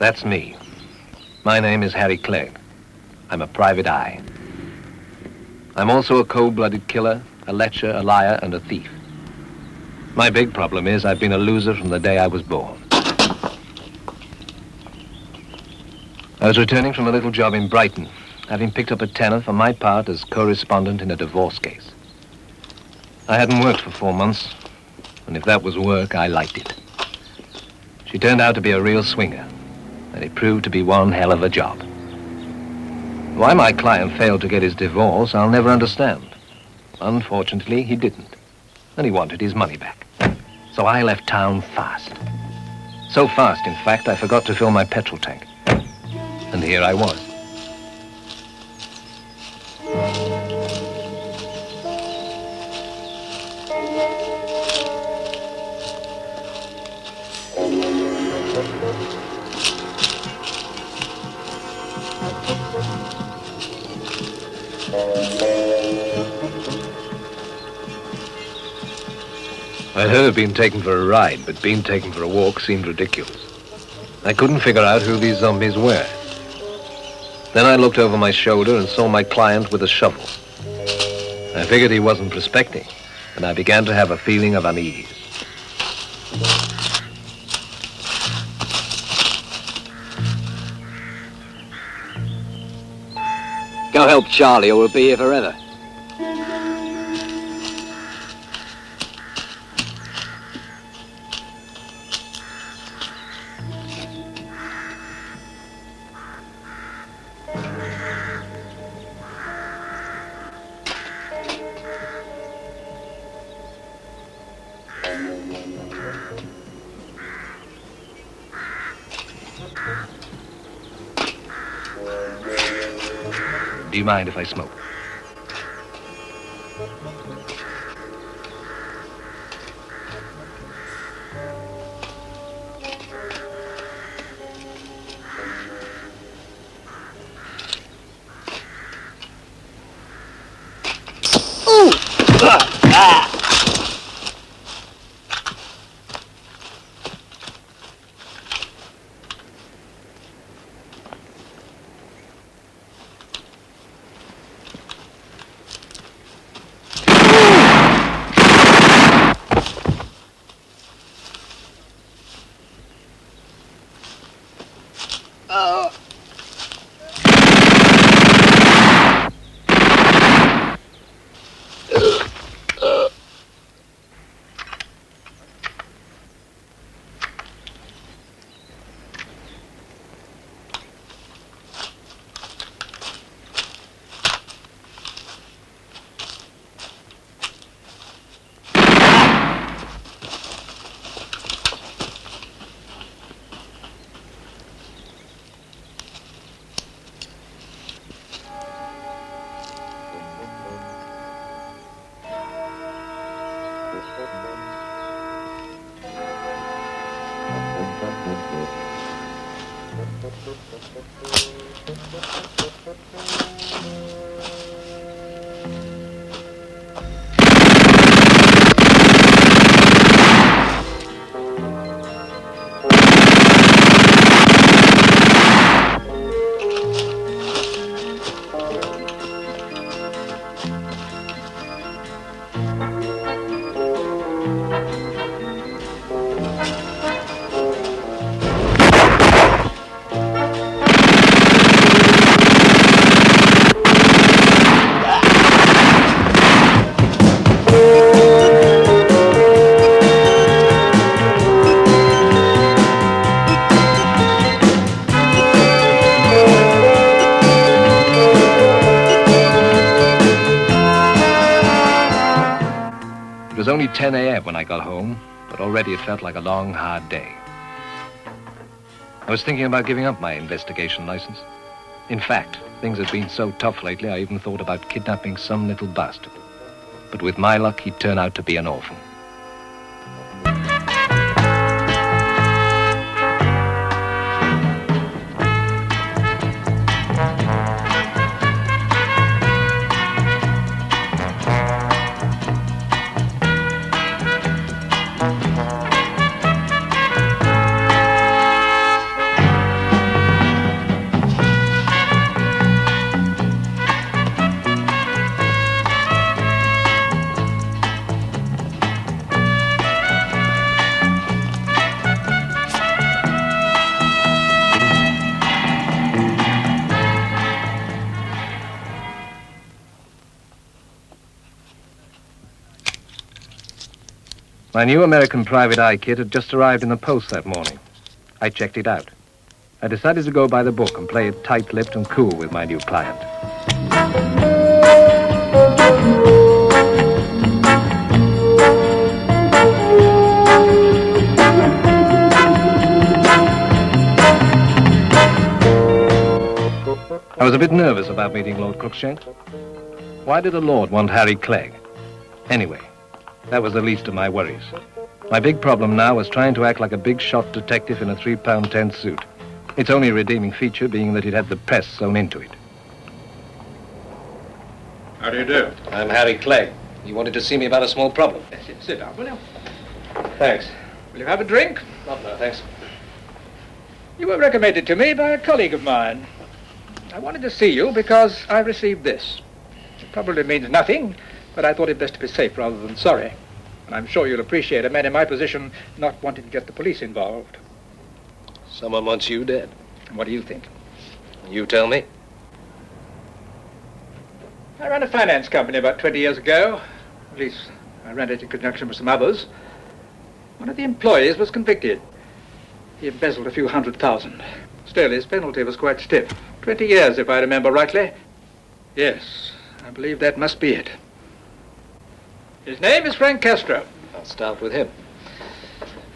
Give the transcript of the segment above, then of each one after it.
That's me. My name is Harry Clegg. I'm a private eye. I'm also a cold-blooded killer, a lecher, a liar, and a thief. My big problem is I've been a loser from the day I was born. I was returning from a little job in Brighton, having picked up a tenner for my part as correspondent in a divorce case. I hadn't worked for 4 months, and if that was work, I liked it. She turned out to be a real swinger, and it proved to be one hell of a job. Why my client failed to get his divorce, I'll never understand. Unfortunately, he didn't, and he wanted his money back. So I left town fast. So fast, in fact, I forgot to fill my petrol tank. And here I was. I'd heard of being taken for a ride, but being taken for a walk seemed ridiculous. I couldn't figure out who these zombies were. Then I looked over my shoulder and saw my client with a shovel. I figured he wasn't prospecting, and I began to have a feeling of unease. Go help Charlie or we'll be here forever. Do you mind if I smoke? Ooh! It was only 10 a.m. when I got home, but already it felt like a long, hard day. I was thinking about giving up my investigation license. In fact, things had been so tough lately, I even thought about kidnapping some little bastard. But with my luck, he'd turn out to be an orphan. My new American private eye kit had just arrived in the post that morning. I checked it out. I decided to go by the book and play it tight-lipped and cool with my new client. I was a bit nervous about meeting Lord Crookshank. Why did the Lord want Harry Clegg? Anyway, that was the least of my worries. My big problem now was trying to act like a big-shot detective in a 3-pound-10 suit. Its only redeeming feature being that it had the press sewn into it. How do you do? I'm Harry Clegg. You wanted to see me about a small problem? Yes, sit down, will you? Thanks. Will you have a drink? No, thanks. You were recommended to me by a colleague of mine. I wanted to see you because I received this. It probably means nothing, but I thought it best to be safe rather than sorry. And I'm sure you'll appreciate a man in my position not wanting to get the police involved. Someone wants you dead. And what do you think? You tell me. I ran a finance company about 20 years ago. At least, I ran it in conjunction with some others. One of the employees was convicted. He embezzled a few $100,000. Still, his penalty was quite stiff. 20 years, if I remember rightly. Yes, I believe that must be it. His name is Frank Castro. I'll start with him.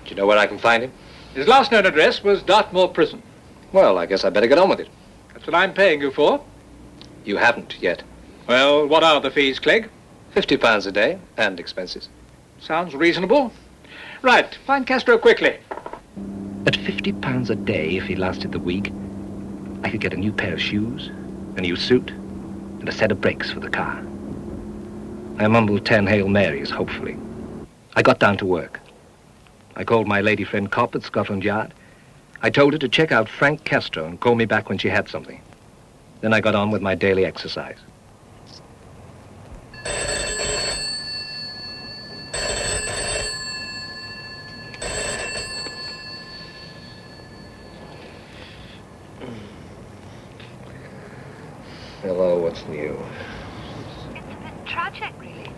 Do you know where I can find him? His last known address was Dartmoor Prison. Well, I guess I better get on with it. That's what I'm paying you for. You haven't yet. Well, what are the fees, Clegg? £50 a day and expenses. Sounds reasonable. Right, find Castro quickly. At £50 a day, if he lasted the week, I could get a new pair of shoes, a new suit, and a set of brakes for the car. I mumbled 10 Hail Marys, hopefully. I got down to work. I called my lady friend Cop at Scotland Yard. I told her to check out Frank Castro and call me back when she had something. Then I got on with my daily exercise. Hello, what's new? It's a bit tragic, really.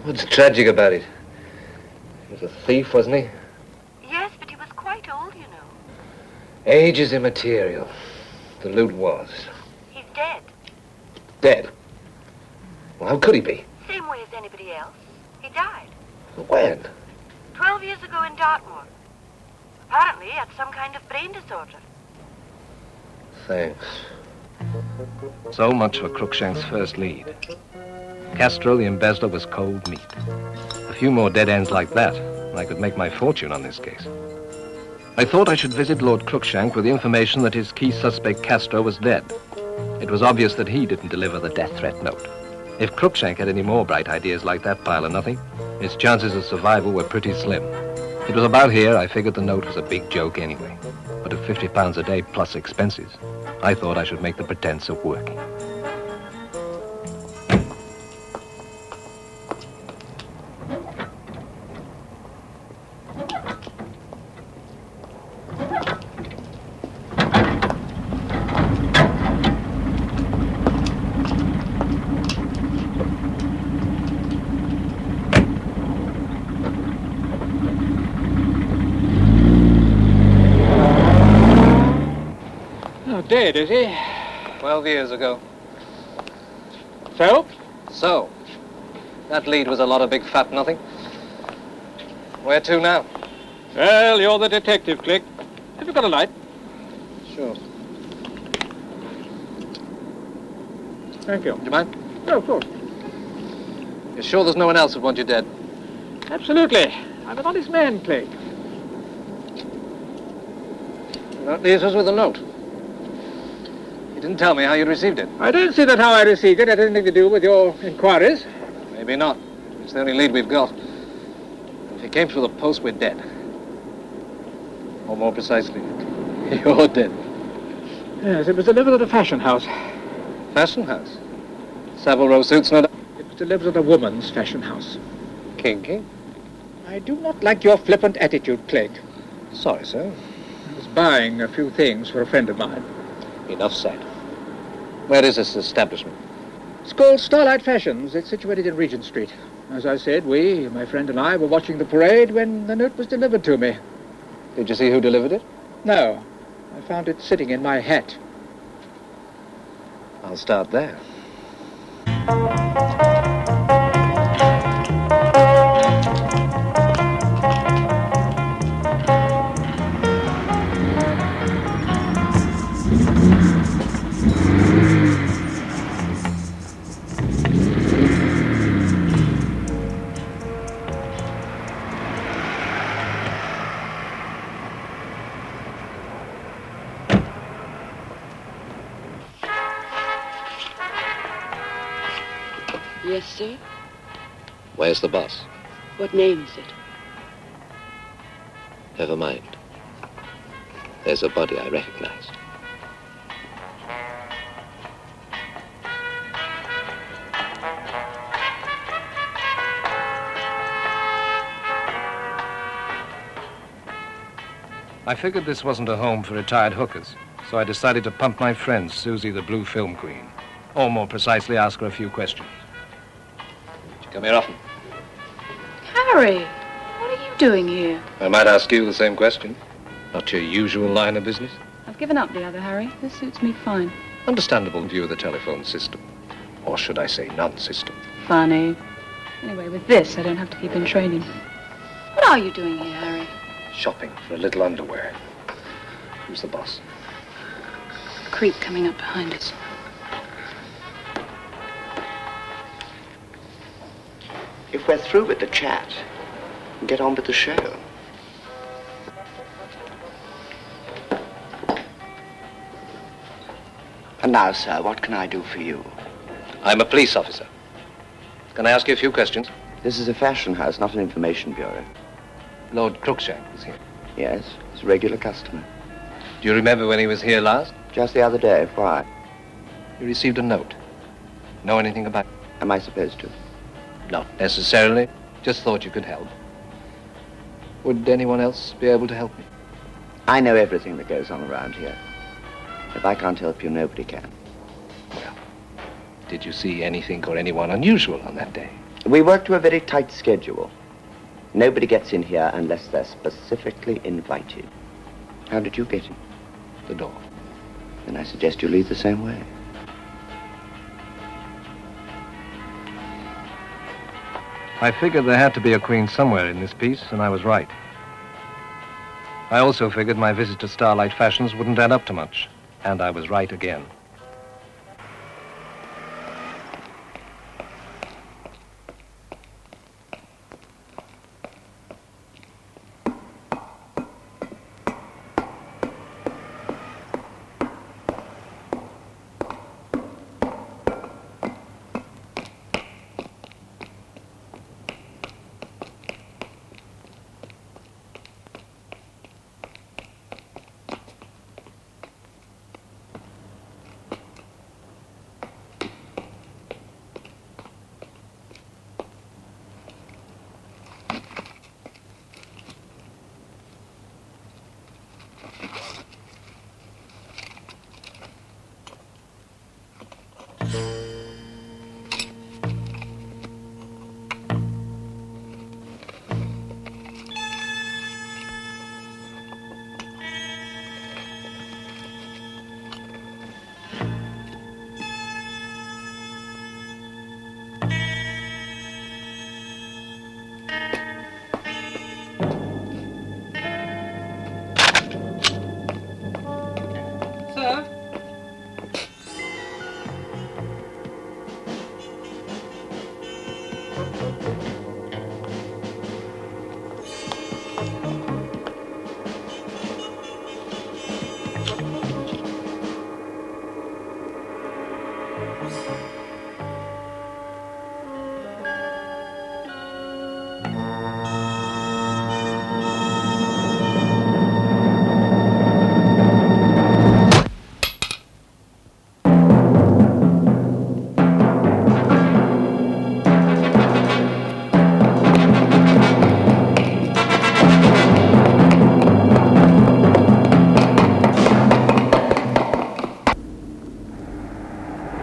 What's tragic about it? He was a thief, wasn't he? Yes, but he was quite old, you know. Age is immaterial. The loot was. He's dead. Dead? Well, how could he be? Same way as anybody else. He died. When? 12 years ago in Dartmoor. Apparently he had some kind of brain disorder. Thanks. So much for Crookshank's first lead. Castro, the embezzler, was cold meat. A few more dead ends like that, and I could make my fortune on this case. I thought I should visit Lord Crookshank with the information that his key suspect, Castro, was dead. It was obvious that he didn't deliver the death threat note. If Crookshank had any more bright ideas like that pile of nothing, his chances of survival were pretty slim. It was about here I figured the note was a big joke anyway. But at £50 a day plus expenses, I thought I should make the pretense of working. Dead, is he? 12 years ago. So? So, that lead was a lot of big fat nothing. Where to now? Well, you're the detective, Clegg. Have you got a light? Sure. Thank you. Do you mind? No, of course. You're sure there's no one else who'd want you dead? Absolutely. I'm an honest man, Clegg. That leaves us with a note. You didn't tell me how you'd received it. I don't see that how I received it had anything to do with your inquiries. Maybe not. It's the only lead we've got. If it came through the post, we're dead. Or more precisely, you're dead. Yes, it was delivered at a fashion house. Fashion house? Savile Row suits, no doubt. It was delivered at a woman's fashion house. Kinky? I do not like your flippant attitude, Clegg. Sorry, sir. I was buying a few things for a friend of mine. Enough said. Where is this establishment? It's called Starlight Fashions. It's situated in Regent Street. As I said, my friend and I, were watching the parade when the note was delivered to me. Did you see who delivered it? No, I found it sitting in my hat. I'll start there. Yes, sir? Where's the boss? What name is it? Never mind. There's a body I recognized. I figured this wasn't a home for retired hookers, so I decided to pump my friend, Susie the Blue Film Queen. Or more precisely, ask her a few questions. She come here often? Harry, what are you doing here? I might ask you the same question. Not your usual line of business. I've given up the other, Harry. This suits me fine. Understandable in view of the telephone system. Or should I say non-system. Funny. Anyway, with this, I don't have to keep in training. What are you doing here, Harry? Shopping for a little underwear. Who's the boss? Creep coming up behind us. If we're through with the chat, get on with the show. And now, sir, what can I do for you? I'm a police officer. Can I ask you a few questions? This is a fashion house, not an information bureau. Lord Crookshank was here. Yes, it's a regular customer. Do you remember when he was here last? Just the other day. Why? You received a note. Know anything about it? Am I supposed to? Not necessarily. Just thought you could help. Would anyone else be able to help me? I know everything that goes on around here. If I can't help you, nobody can. Well, did you see anything or anyone unusual on that day? We work to a very tight schedule. Nobody gets in here unless they're specifically invited. How did you get in? The door. Then I suggest you leave the same way. I figured there had to be a queen somewhere in this piece, and I was right. I also figured my visit to Starlight Fashions wouldn't add up to much, and I was right again.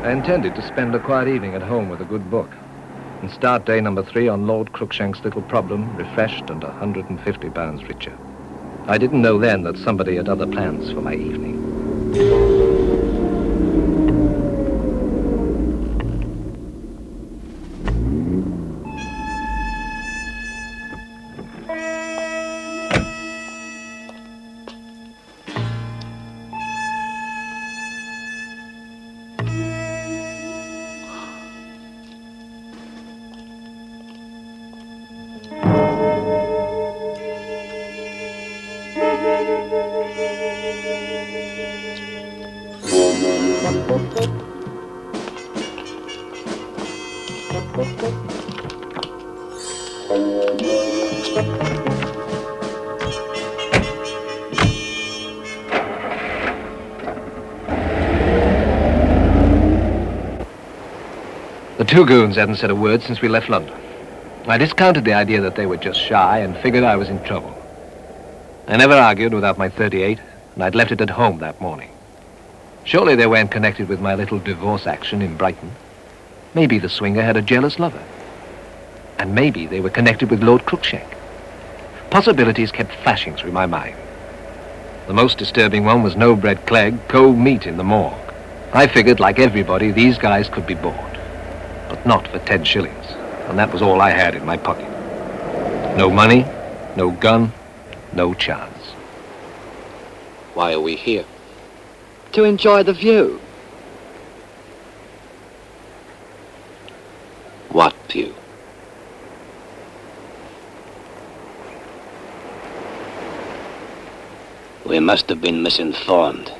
I intended to spend a quiet evening at home with a good book. and start day number 3 on Lord Cruikshank's little problem, refreshed and 150 pounds richer. I didn't know then that somebody had other plans for my evening. The two goons hadn't said a word since we left London. I discounted the idea that they were just shy and figured I was in trouble. I never argued without my .38, and I'd left it at home that morning. Surely they weren't connected with my little divorce action in Brighton. Maybe the swinger had a jealous lover. And maybe they were connected with Lord Cruikshank. Possibilities kept flashing through my mind. The most disturbing one was no-bread Clegg, cold meat in the morgue. I figured, like everybody, these guys could be bought. But not for 10 shillings, and that was all I had in my pocket. No money, no gun, no chance. Why are we here? To enjoy the view. What view? We must have been misinformed.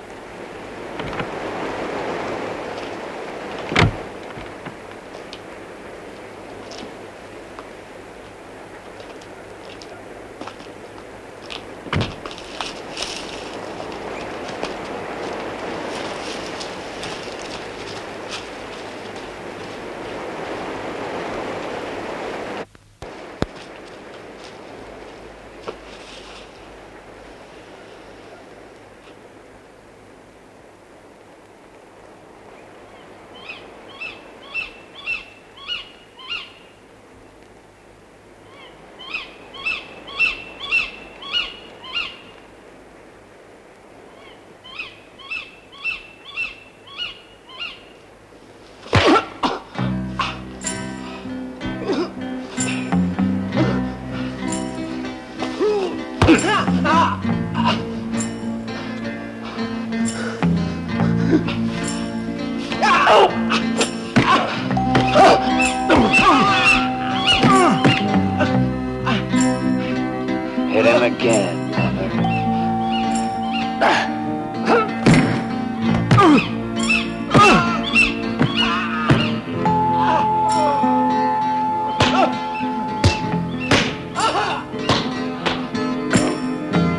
Hit him again,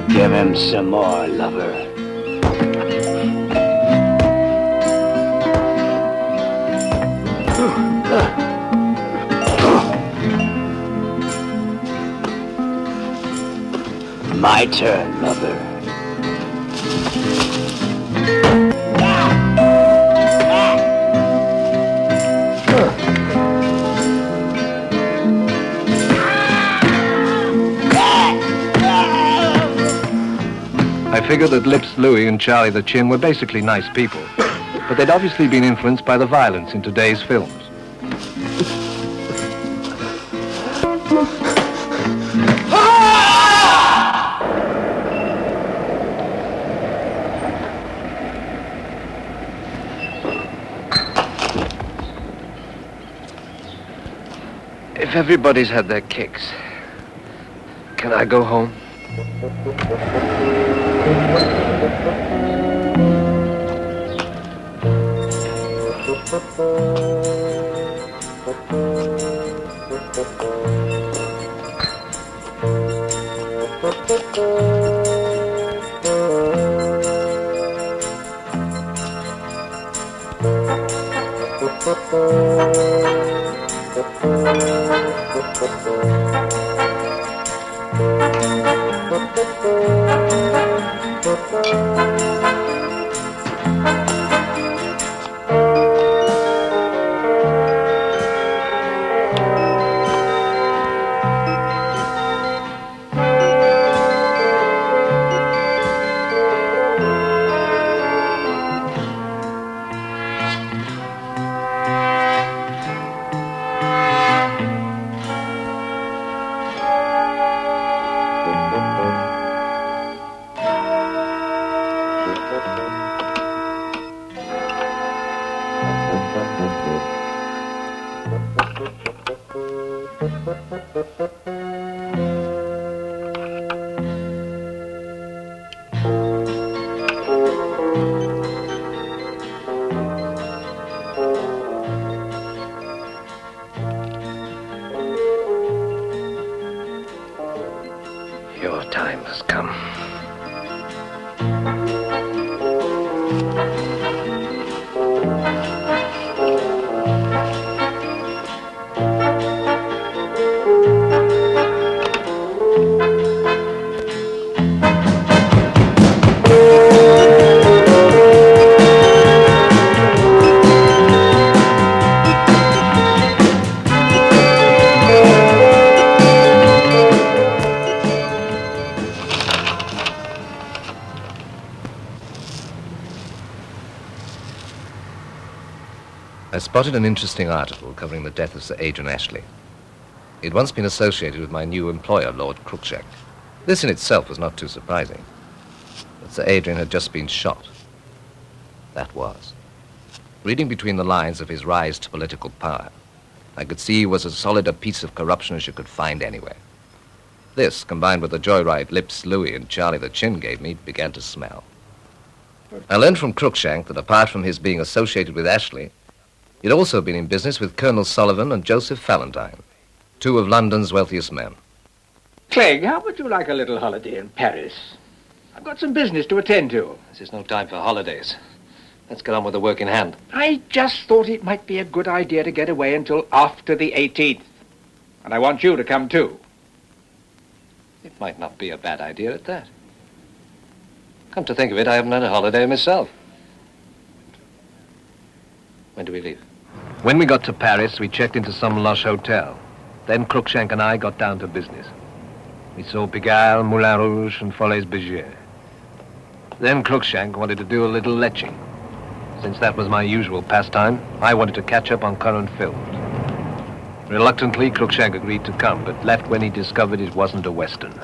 Give him some more, lover. My turn, lover. I figured that Lips Louie and Charlie the Chin were basically nice people, but they'd obviously been influenced by the violence in today's films. If everybody's had their kicks, can I go home? Your time has come. I spotted an interesting article covering the death of Sir Adrian Ashley. He'd once been associated with my new employer, Lord Cruikshank. This in itself was not too surprising. But Sir Adrian had just been shot. That was. Reading between the lines of his rise to political power, I could see he was as solid a piece of corruption as you could find anywhere. This, combined with the joyride lips Louis and Charlie the Chin gave me, began to smell. I learned from Cruikshank that apart from his being associated with Ashley, he'd also been in business with Colonel Sullivan and Joseph Valentine, two of London's wealthiest men. Clegg, how would you like a little holiday in Paris? I've got some business to attend to. This is no time for holidays. Let's get on with the work in hand. I just thought it might be a good idea to get away until after the 18th. And I want you to come too. It might not be a bad idea at that. Come to think of it, I haven't had a holiday myself. When do we leave? When we got to Paris, we checked into some lush hotel. Then Cruikshank and I got down to business. We saw Pigalle, Moulin Rouge, and Folaise-Bergère. Then Cruikshank wanted to do a little leching. Since that was my usual pastime, I wanted to catch up on current films. Reluctantly, Cruikshank agreed to come, but left when he discovered it wasn't a Western.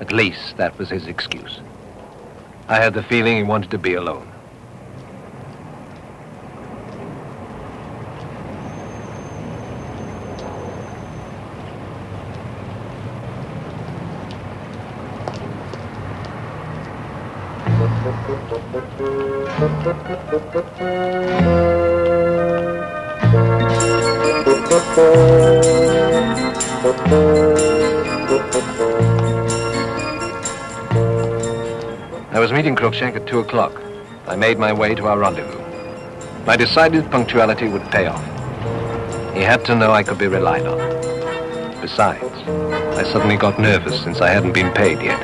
At least, that was his excuse. I had the feeling he wanted to be alone. I was meeting Cruikshank at 2 o'clock. I made my way to our rendezvous. I decided punctuality would pay off. He had to know I could be relied on. Besides, I suddenly got nervous since I hadn't been paid yet.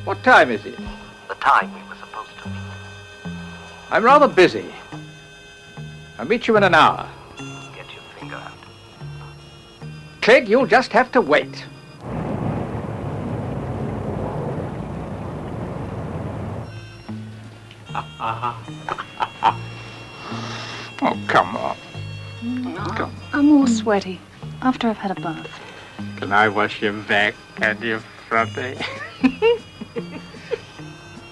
What time is it? The time we were supposed to meet. I'm rather busy. I'll meet you in an hour. Get your finger out. Clegg, you'll just have to wait. Oh, come on. No, I'm all sweaty after I've had a bath. Can I wash your back and your front, eh?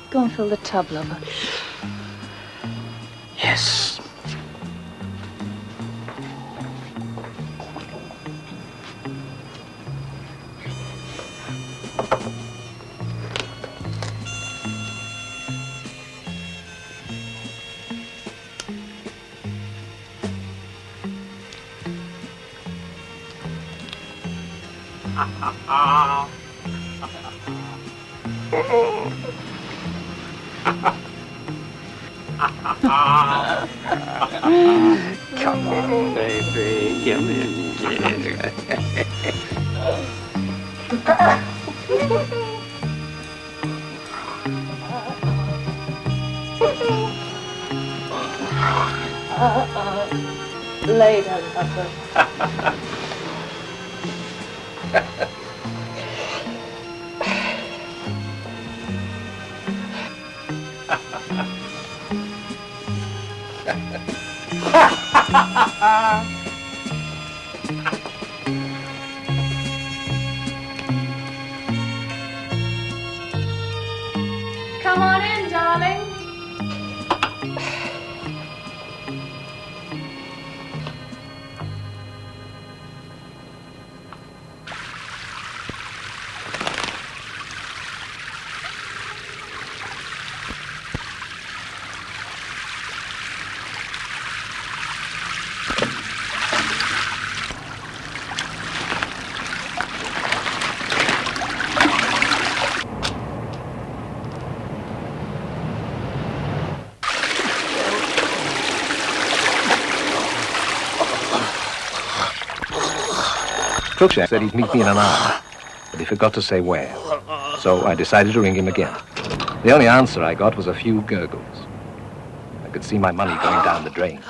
Go and fill the tub, lover. Yes. Come on, baby. Give me a kiss. later, Papa. Come on in, darling. Cruikshank said he'd meet me in an hour, but he forgot to say where. So I decided to ring him again. The only answer I got was a few gurgles. I could see my money going down the drain.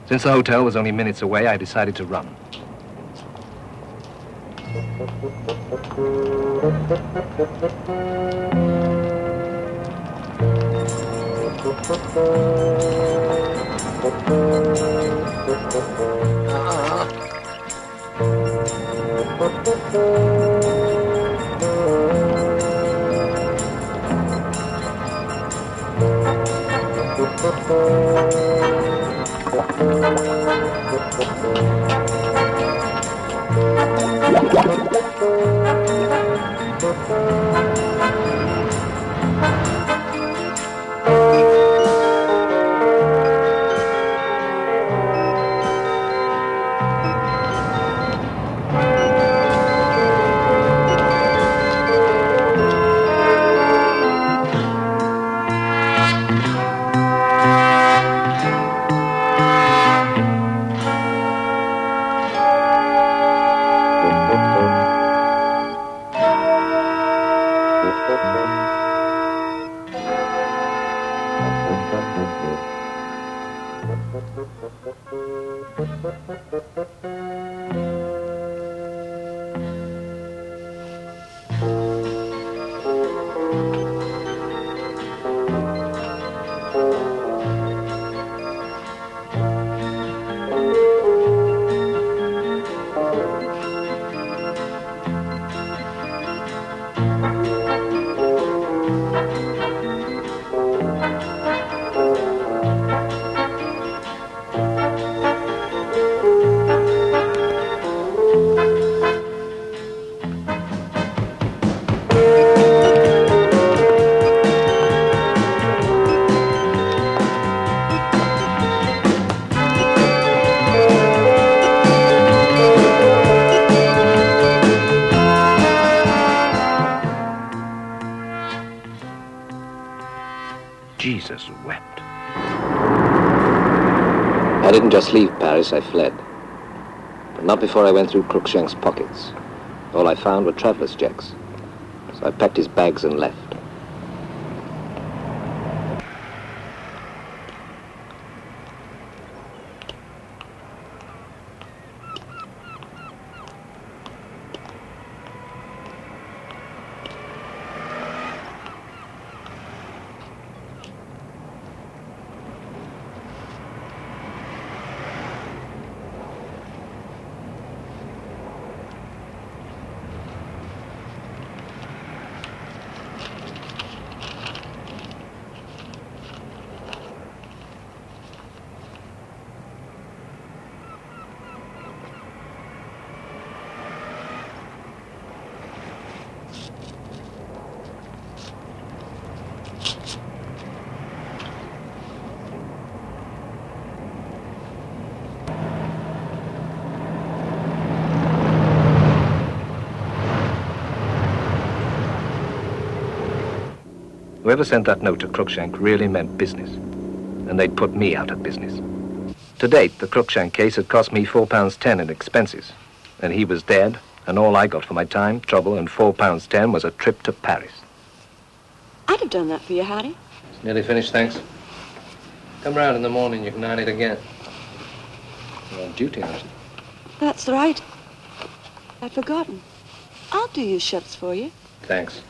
Since the hotel was only minutes away, I decided to run. Jesus wept. I didn't just leave Paris, I fled. But not before I went through Cruikshank's pockets. All I found were traveler's checks. So I packed his bags and left. Whoever sent that note to Cruikshank really meant business, and they'd put me out of business. To date, the Cruikshank case had cost me £4.10 in expenses, and he was dead, and all I got for my time, trouble, and £4.10 was a trip to Paris. I'd have done that for you, Hattie. It's nearly finished, thanks. Come round in the morning, you can iron it again. You're on duty, aren't you? That's right. I'd forgotten. I'll do your shifts for you. Thanks.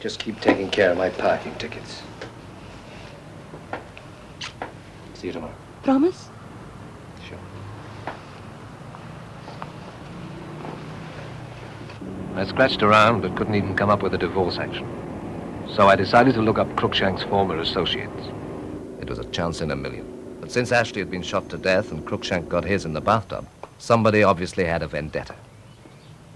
Just keep taking care of my parking tickets. See you tomorrow. Promise? Sure. I scratched around, but couldn't even come up with a divorce action. So I decided to look up Cruikshank's former associates. It was a chance in a million. But since Ashley had been shot to death and Cruikshank got his in the bathtub, somebody obviously had a vendetta.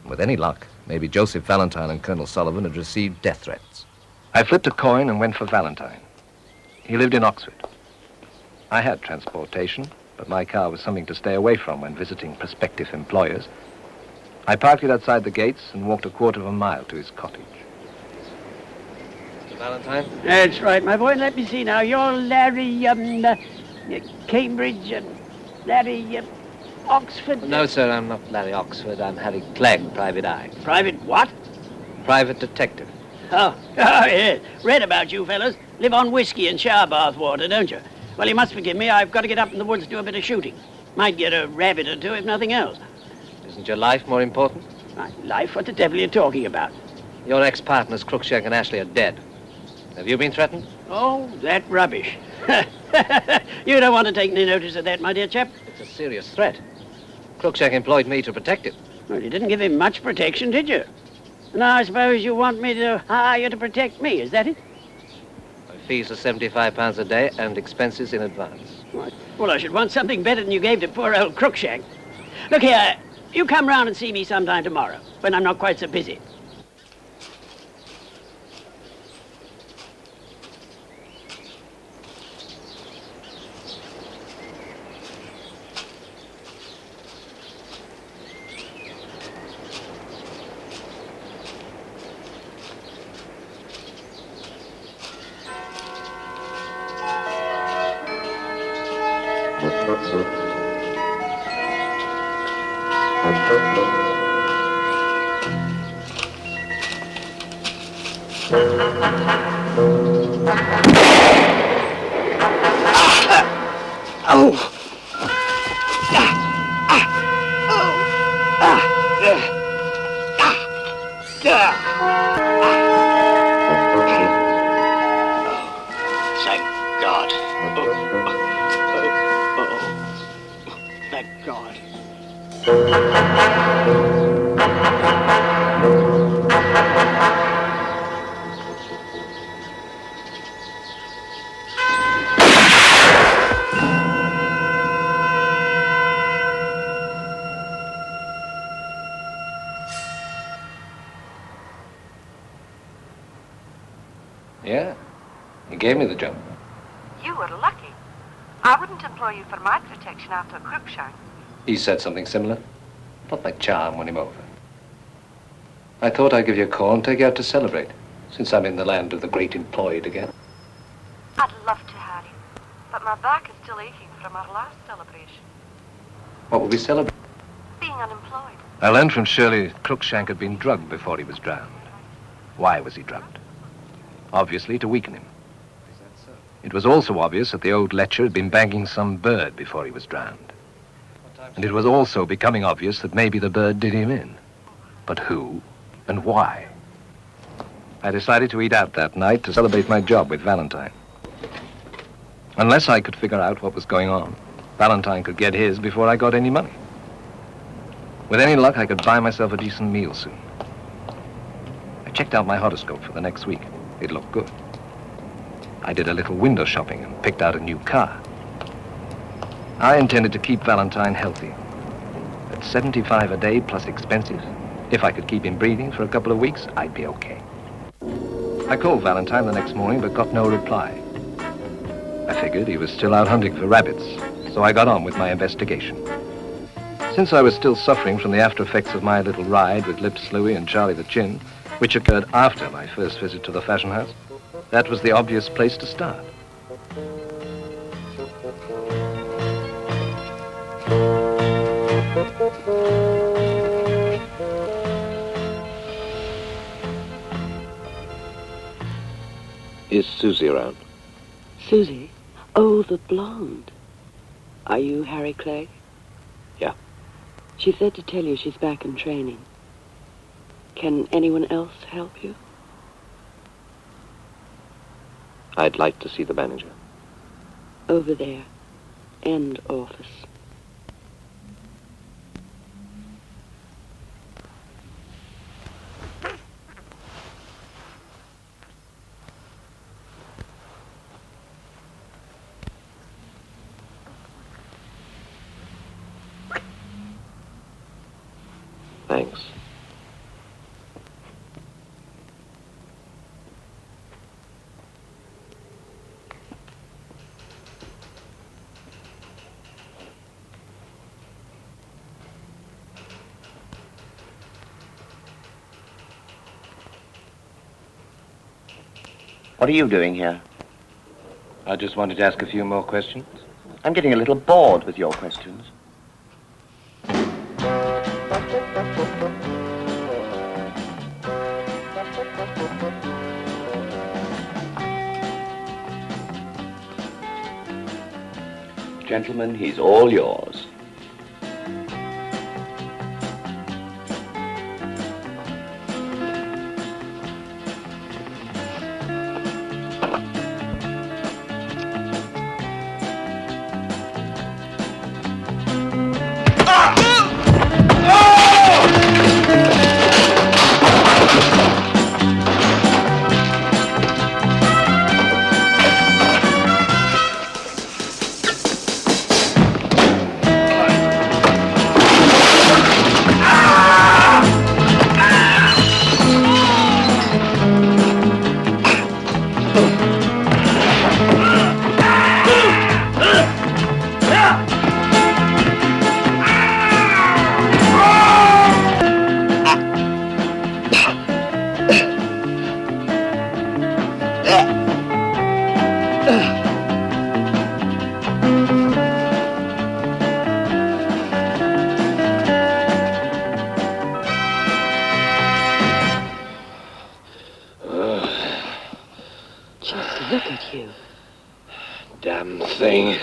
With any luck, maybe Joseph Valentine and Colonel Sullivan had received death threats. I flipped a coin and went for Valentine. He lived in Oxford. I had transportation, but my car was something to stay away from when visiting prospective employers. I parked it outside the gates and walked a quarter of a mile to his cottage. Mr. Valentine? That's right, my boy. Let me see now. You're Larry, Cambridge, Larry, Oxford. No, sir, I'm not Larry Oxford. I'm Harry Clegg, private eye. Private what? Private detective. Oh, yes. Read about you fellas. Live on whiskey and shower bath water, don't you? Well, you must forgive me. I've got to get up in the woods to do a bit of shooting. Might get a rabbit or two, if nothing else. Isn't your life more important? My life? What the devil are you talking about? Your ex-partners, Cruikshank and Ashley, are dead. Have you been threatened? Oh, that rubbish. You don't want to take any notice of that, my dear chap. It's a serious threat. Cruikshank employed me to protect him. Well, you didn't give him much protection, did you? Now, I suppose you want me to hire you to protect me, is that it? My fees are £75 a day and expenses in advance. Well, I should want something better than you gave to poor old Cruikshank. Look here, you come round and see me sometime tomorrow, when I'm not quite so busy. Thank God. Thank God. Yeah, he gave me the job. You were lucky. I wouldn't employ you for my protection after Cruikshank. He said something similar. Thought my charm won him over. I thought I'd give you a call and take you out to celebrate, since I'm in the land of the great employed again. I'd love to, Harry, but my back is still aching from our last celebration. What will we celebrate? Being unemployed. I learned from Shirley Cruikshank had been drugged before he was drowned. Why was he drugged? Obviously to weaken him. It was also obvious that the old lecher had been bagging some bird before he was drowned. And it was also becoming obvious that maybe the bird did him in. But who and why? I decided to eat out that night to celebrate my job with Valentine. Unless I could figure out what was going on, Valentine could get his before I got any money. With any luck, I could buy myself a decent meal soon. I checked out my horoscope for the next week. It looked good. I did a little window shopping and picked out a new car. I intended to keep Valentine healthy. At $75 a day plus expenses, if I could keep him breathing for a couple of weeks, I'd be okay. I called Valentine the next morning, but got no reply. I figured he was still out hunting for rabbits, so I got on with my investigation. Since I was still suffering from the after effects of my little ride with Lips Louie and Charlie the Chin, which occurred after my first visit to the fashion house, that was the obvious place to start. Is Susie around? Susie? Oh, the blonde. Are you Harry Clegg? She said to tell you she's back in training. Can anyone else help you? I'd like to see the manager. Over there. End office. Thanks. What are you doing here? I just wanted to ask a few more questions. I'm getting a little bored with your questions. Gentlemen, he's all yours. Damn thing.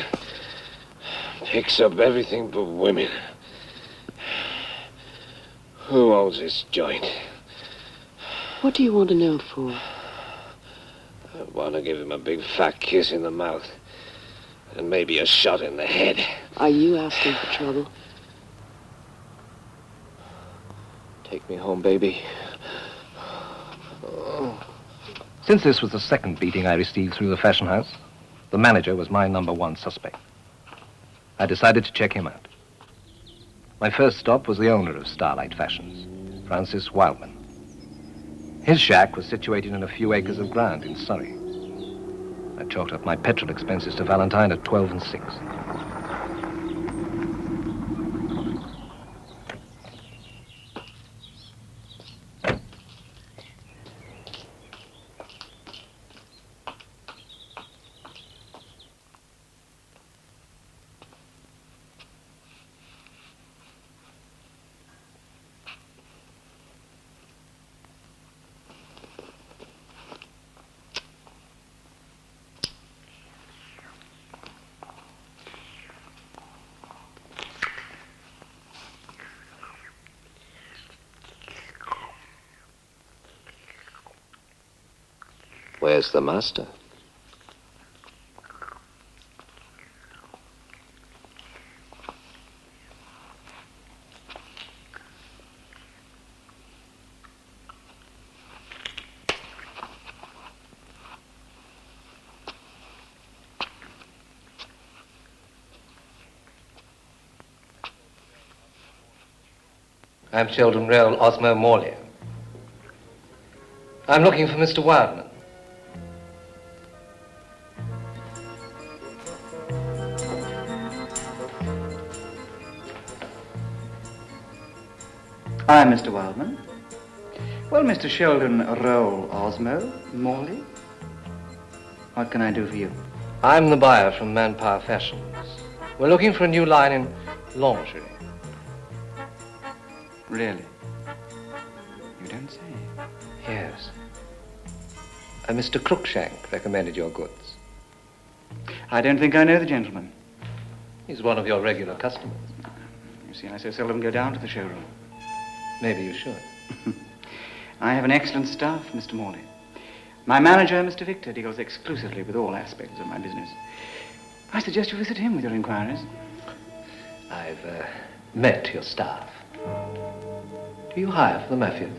Picks up everything but women. Who owns this joint? What do you want to know for? I want to give him a big fat kiss in the mouth. And maybe a shot in the head. Are you asking for trouble? Take me home, baby. Since this was the second beating I received through the fashion house, the manager was my #1 suspect. I decided to check him out. My first stop was the owner of Starlight Fashions, Francis Wildman. His shack was situated in a few acres of ground in Surrey. I chalked up my petrol expenses to Valentine at 12 and 6. Where's the master? I'm Sheldon Rell, Osmo Morley. I'm looking for Mr. Wildman. I'm Mr. Wildman. Well, Mr. Sheldon Roll Osmo Morley, what can I do for you? I'm the buyer from Manpower Fashions. We're looking for a new line in lingerie. Really? You don't say. Yes. Mr. Crookshank recommended your goods. I don't think I know the gentleman. He's one of your regular customers. You see, I so seldom go down to the showroom. Maybe you should. I have an excellent staff, Mr. Morley. My manager, Mr. Victor, deals exclusively with all aspects of my business. I suggest you visit him with your inquiries. I've met your staff. Do you hire for the mafia?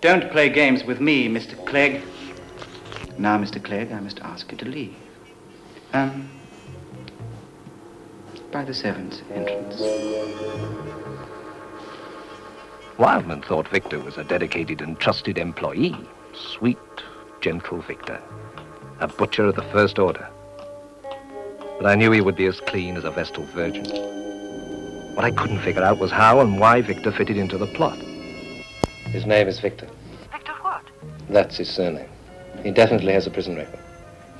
Don't play games with me, Mr. Clegg. Now, Mr. Clegg, I must ask you to leave. By the servants' entrance. Wildman thought Victor was a dedicated and trusted employee. Sweet, gentle Victor. A butcher of the first order. But I knew he would be as clean as a Vestal virgin. What I couldn't figure out was how and why Victor fitted into the plot. His name is Victor. Victor what? That's his surname. He definitely has a prison record.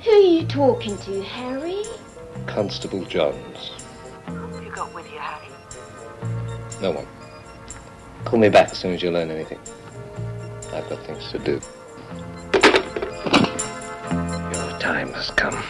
Who are you talking to, Harry? Constable Jones. Who you got with you, Harry? No one. Call me back as soon as you learn anything. I've got things to do. Your time has come.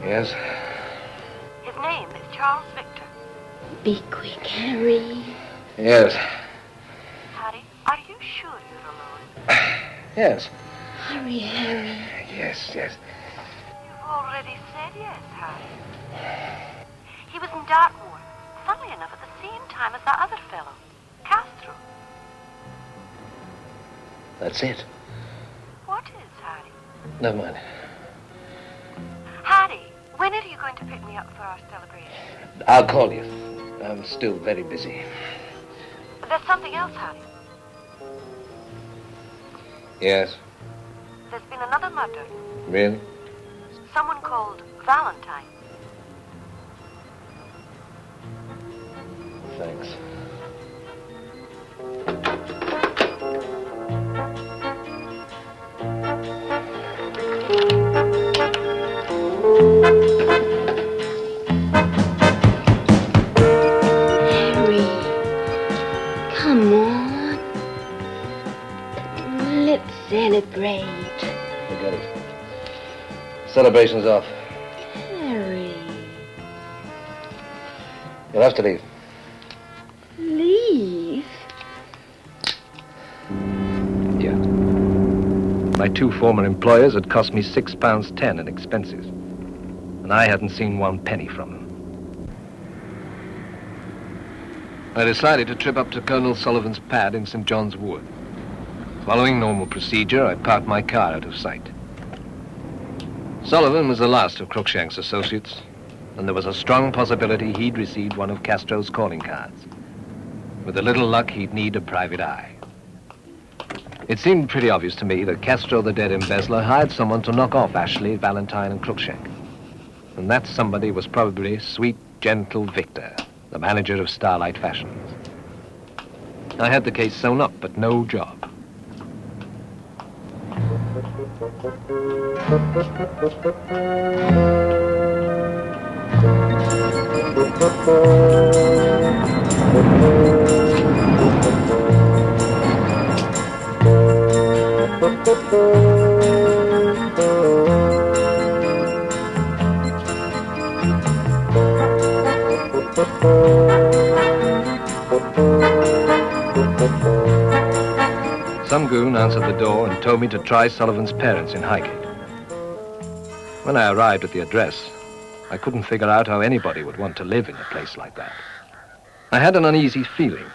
Yes? His name is Charles Victor. Be quick, Harry. Yes. Harry, are you sure you're alone? Yes. Hurry, Harry. Yes, yes. You've already said yes, Harry. He was in Dartmoor, funnily enough, at the same time as that other fellow, Castro. That's it. What is, Harry? Never mind. Harry, when are you going to pick me up for our celebration? I'll call you. I'm still very busy. There's something else, Harry. Yes? There's been another murder. Really? Someone called Valentine. Thanks. Harry, come on. Let's celebrate. Forget it. Celebration's off. Harry, You'll have to leave. leave? Yeah. My two former employers had cost me £6.10 in expenses. And I hadn't seen one penny from them. I decided to trip up to Colonel Sullivan's pad in St. John's Wood. Following normal procedure, I parked my car out of sight. Sullivan was the last of Cruikshank's associates, and there was a strong possibility he'd received one of Castro's calling cards. With a little luck, he'd need a private eye. It seemed pretty obvious to me that Castro, the dead embezzler, hired someone to knock off Ashley, Valentine, and Cruikshank. And that somebody was probably sweet, gentle Victor, the manager of Starlight Fashions. I had the case sewn up, but no job. Some goon answered the door and told me to try Sullivan's parents in Highgate. When I arrived at the address, I couldn't figure out how anybody would want to live in a place like that. I had an uneasy feeling.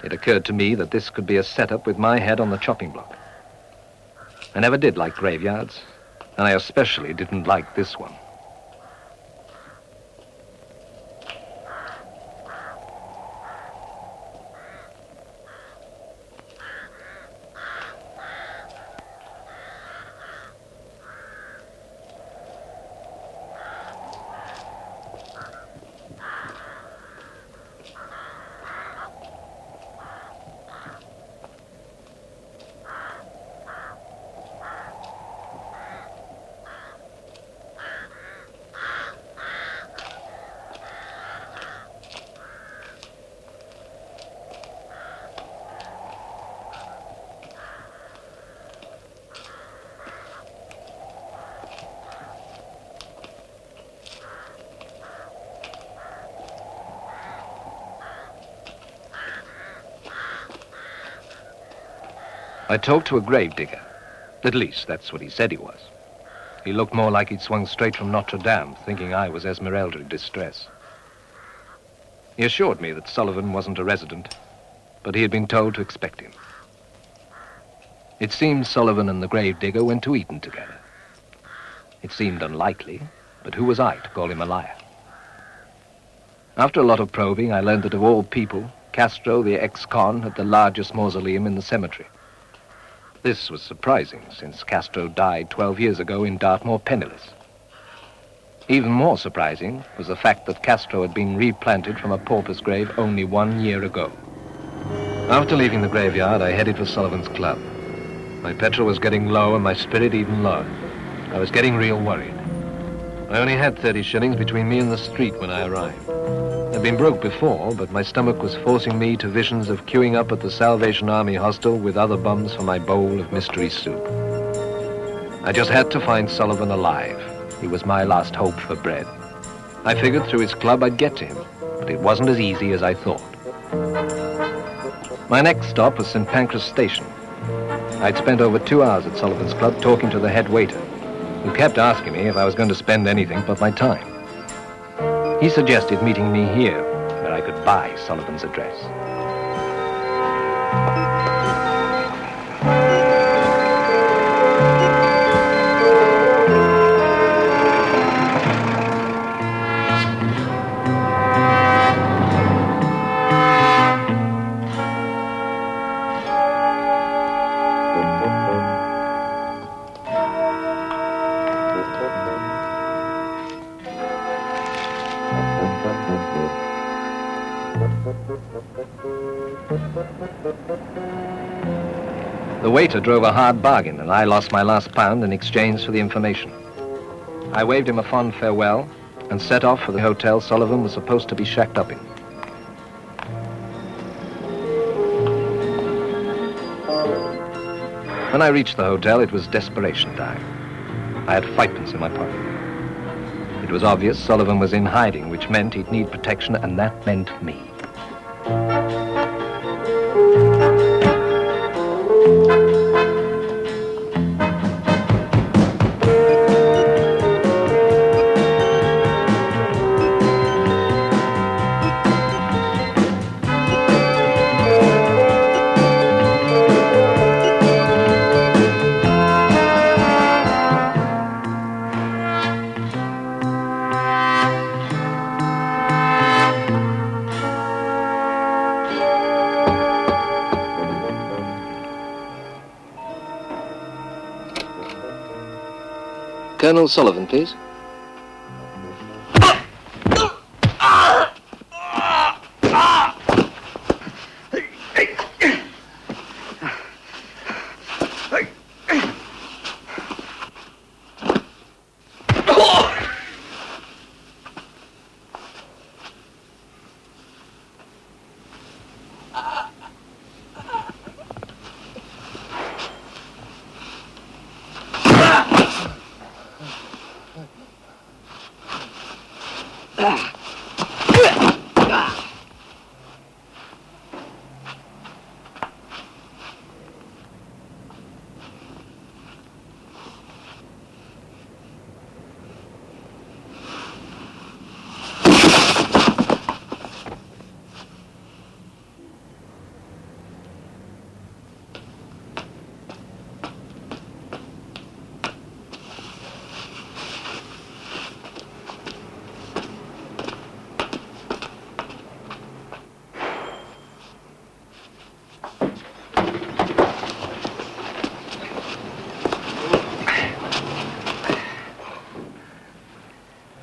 It occurred to me that this could be a setup with my head on the chopping block. I never did like graveyards, and I especially didn't like this one. I talked to a gravedigger. At least, that's what he said he was. He looked more like he'd swung straight from Notre Dame, thinking I was Esmeralda in distress. He assured me that Sullivan wasn't a resident, but he had been told to expect him. It seemed Sullivan and the gravedigger went to Eton together. It seemed unlikely, but who was I to call him a liar? After a lot of probing, I learned that of all people, Castro, the ex-con, had the largest mausoleum in the cemetery. This was surprising, since Castro died 12 years ago in Dartmoor penniless. Even more surprising was the fact that Castro had been replanted from a pauper's grave only 1 year ago. After leaving the graveyard, I headed for Sullivan's club. My petrol was getting low and my spirit even lower. I was getting real worried. I only had 30 shillings between me and the street when I arrived. I'd been broke before, but my stomach was forcing me to visions of queuing up at the Salvation Army hostel with other bums for my bowl of mystery soup. I just had to find Sullivan alive. He was my last hope for bread. I figured through his club I'd get to him, but it wasn't as easy as I thought. My next stop was St. Pancras Station. I'd spent over 2 hours at Sullivan's club talking to the head waiter, who kept asking me if I was going to spend anything but my time. He suggested meeting me here, where I could buy Sullivan's address. The waiter drove a hard bargain, and I lost my last pound in exchange for the information. I waved him a fond farewell and set off for the hotel Sullivan was supposed to be shacked up in. When I reached the hotel, it was desperation time. I had 5p in my pocket. It was obvious Sullivan was in hiding, which meant he'd need protection, and that meant me. Colonel Sullivan, please.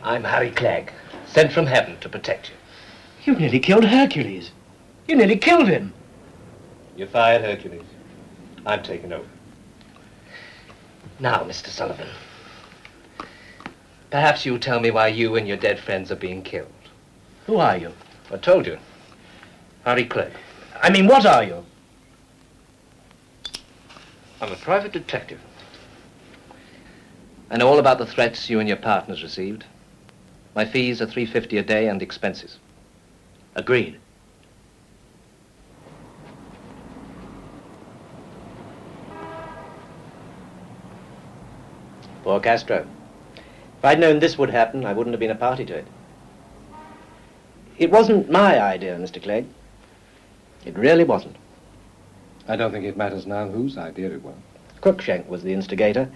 I'm Harry Clegg, sent from heaven to protect you. You nearly killed Hercules. You nearly killed him. You fired Hercules. I'm taking over. Now, Mr. Sullivan, perhaps you'll tell me why you and your dead friends are being killed. Who are you? I told you. Harry Clegg. I mean, what are you? I'm a private detective. I know all about the threats you and your partners received. My fees are $3.50 a day and expenses. Agreed. Poor Castro. If I'd known this would happen, I wouldn't have been a party to it. It wasn't my idea, Mr. Clegg. It really wasn't. I don't think it matters now whose idea it was. Cruikshank was the instigator.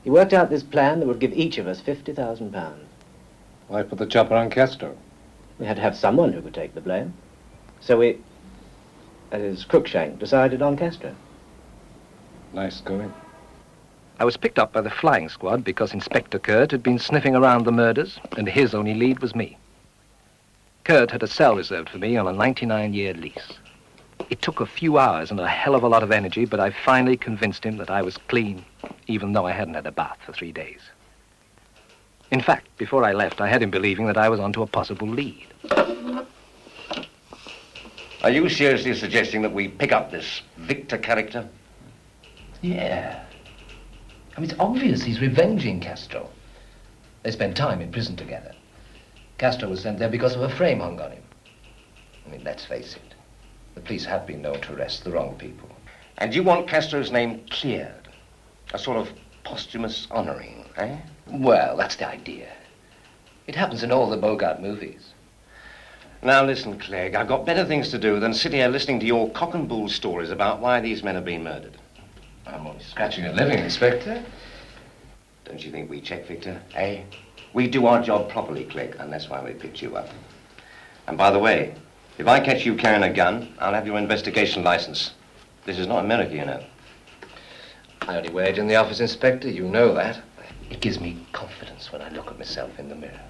He worked out this plan that would give each of us £50,000. Why put the chopper on Castro? We had to have someone who could take the blame. So we, that is, Cruikshank, decided on Castro. Nice going. I was picked up by the flying squad because Inspector Kurt had been sniffing around the murders, and his only lead was me. Kurt had a cell reserved for me on a 99-year lease. It took a few hours and a hell of a lot of energy, but I finally convinced him that I was clean, even though I hadn't had a bath for 3 days. In fact, before I left, I had him believing that I was onto a possible lead. Are you seriously suggesting that we pick up this Victor character? Yeah. I mean, it's obvious he's revenging Castro. They spent time in prison together. Castro was sent there because of a frame hung on him. I mean, let's face it. The police have been known to arrest the wrong people. And you want Castro's name cleared? A sort of posthumous honoring, eh? Well, that's the idea. It happens in all the Bogart movies. Now listen, Clegg, I've got better things to do than sit here listening to your cock and bull stories about why these men have been murdered. I'm only scratching a living, Inspector. Don't you think we check, Victor, eh? We do our job properly, Clegg, and that's why we picked you up. And by the way, if I catch you carrying a gun, I'll have your investigation license. This is not America, you know. I only wage in the office, Inspector. You know that. It gives me confidence when I look at myself in the mirror.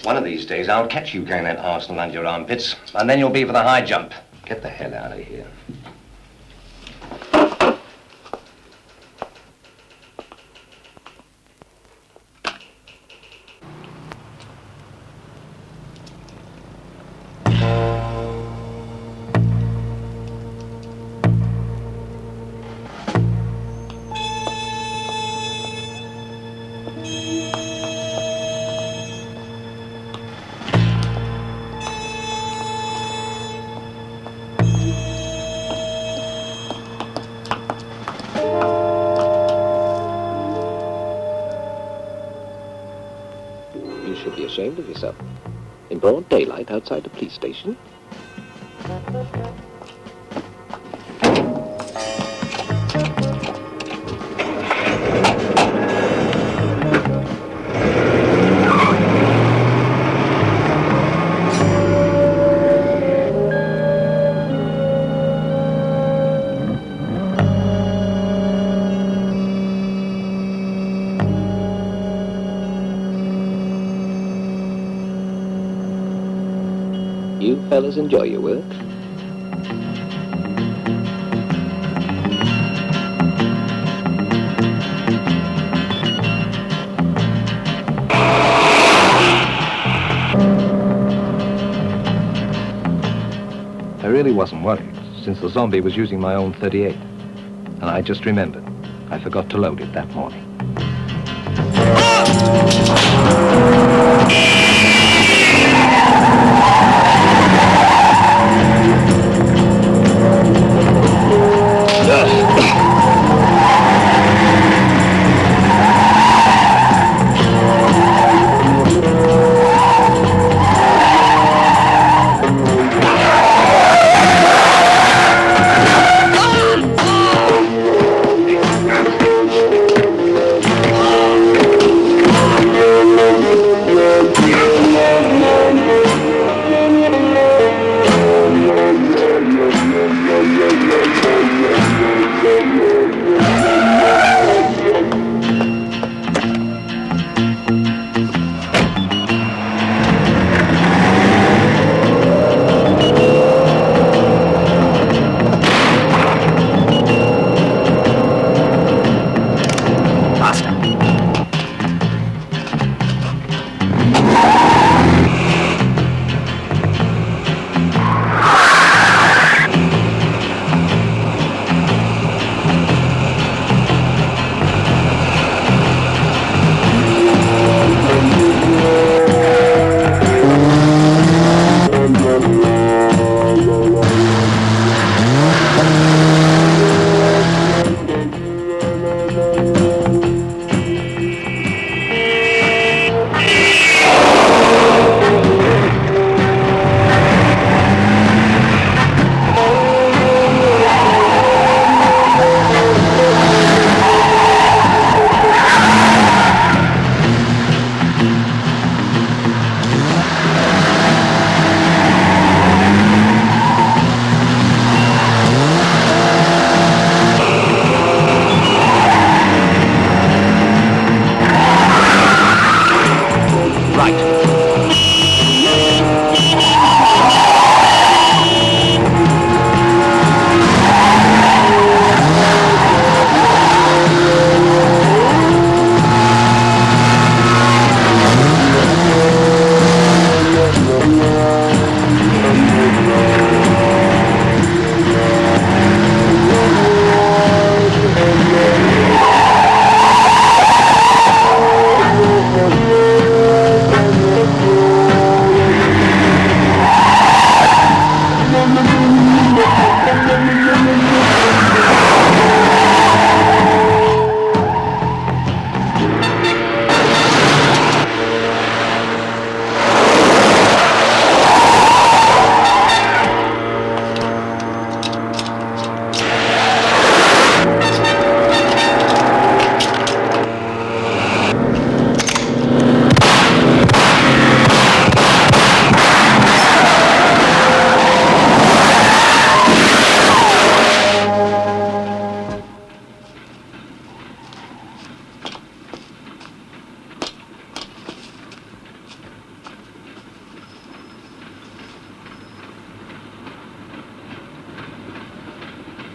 One of these days, I'll catch you carrying that arsenal under your armpits, and then you'll be for the high jump. Get the hell out of here. You should be ashamed of yourself. In broad daylight outside the police station. You fellas enjoy your work. I really wasn't worried, since the zombie was using my own .38. And I just remembered, I forgot to load it that morning.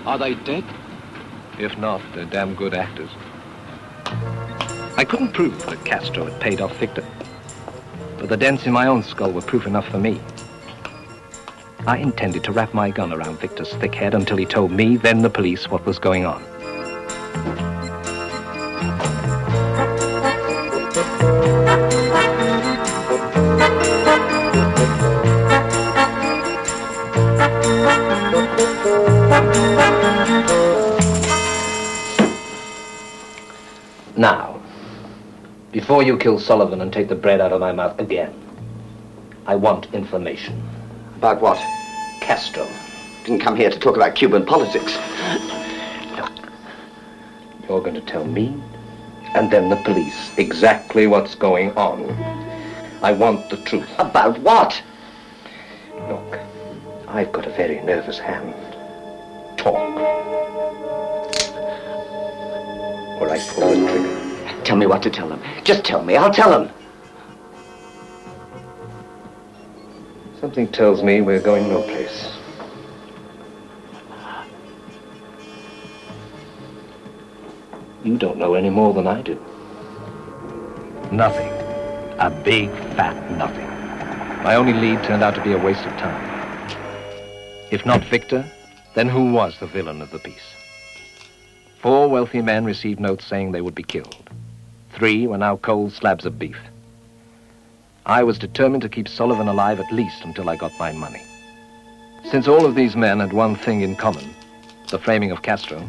Are they dead? If not, they're damn good actors. I couldn't prove that Castro had paid off Victor, but the dents in my own skull were proof enough for me. I intended to wrap my gun around Victor's thick head until he told me, then the police, what was going on. Now, before you kill Sullivan and take the bread out of my mouth again, I want information. About what? Castro. Didn't come here to talk about Cuban politics. You're going to tell me, and then the police, exactly what's going on. I want the truth. About what? Look, I've got a very nervous hand. Talk. Or I pull the trigger. Tell me what to tell them. Just tell me, I'll tell them. Something tells me we're going no place. You don't know any more than I do. Nothing. A big, fat nothing. My only lead turned out to be a waste of time. If not Victor, then who was the villain of the piece? 4 wealthy men received notes saying they would be killed. 3 were now cold slabs of beef. I was determined to keep Sullivan alive at least until I got my money. Since all of these men had one thing in common, the framing of Castro,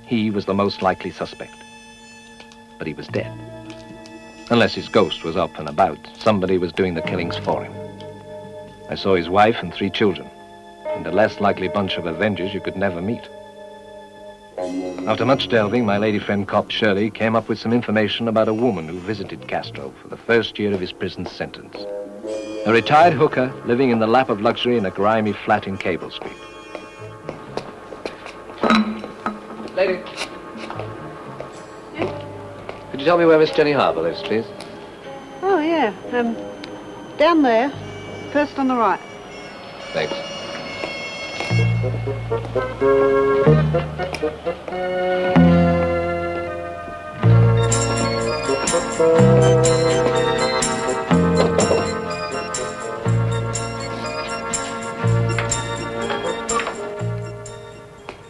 he was the most likely suspect. But he was dead. Unless his ghost was up and about, somebody was doing the killings for him. I saw his wife and 3 children, and a less likely bunch of avengers you could never meet. After much delving, my lady friend cop Shirley came up with some information about a woman who visited Castro for the first year of his prison sentence. A retired hooker living in the lap of luxury in a grimy flat in Cable Street. Lady. Could you tell me where Miss Jenny Harbour lives, please? Oh, yeah. Down there. First on the right. Thanks.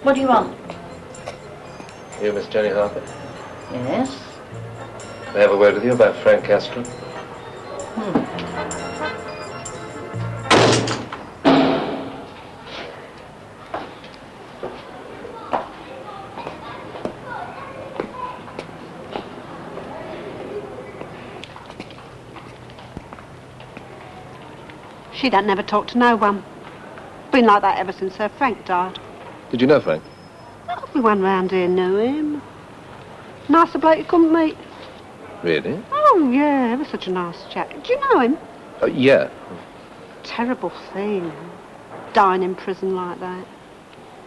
What do you want? You, Miss Jenny Harper? Yes? May I have a word with you about Frank Castro? She don't never talk to no one. Been like that ever since her Frank died. Did you know Frank? Everyone round here knew him. Nicer bloke you couldn't meet. Really? Oh, yeah, ever such a nice chap. Do you know him? Yeah. Terrible thing. Dying in prison like that.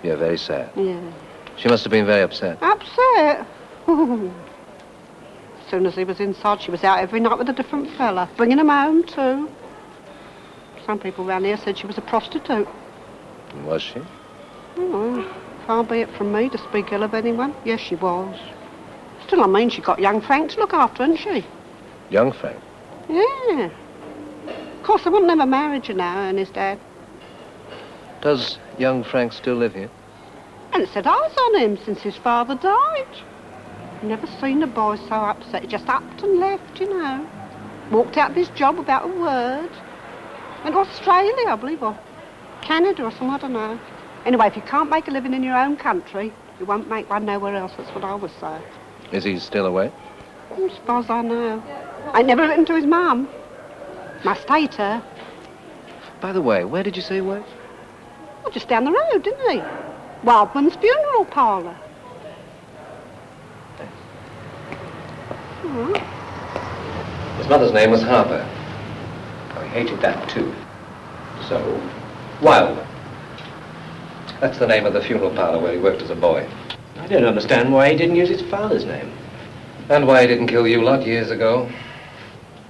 Yeah, very sad. Yeah. She must have been very upset. Upset? As soon as he was inside, she was out every night with a different fella, bringing him home, too. Some people round here said she was a prostitute. Was she? Oh, far be it from me to speak ill of anyone. Yes, she was. Still, I mean, she got young Frank to look after, hadn't she? Young Frank? Yeah. Of course, they wouldn't never married, you know, and his dad. Does young Frank still live here? And it said eyes on him since his father died. Never seen a boy so upset. He just upped and left, you know. Walked out of his job without a word. Went to Australia, I believe, or Canada or something, I don't know. Anyway, if you can't make a living in your own country, you won't make one nowhere else. That's what I always say. Is he still away? As far as I know. I ain't never written to his mum. Must hate her. By the way, where did you say he worked? Well, just down the road, didn't he? Wildman's funeral parlour. His mother's name was Harper. I hated that, too. So, Wildman. That's the name of the funeral parlour where he worked as a boy. I don't understand why he didn't use his father's name. And why he didn't kill you lot years ago.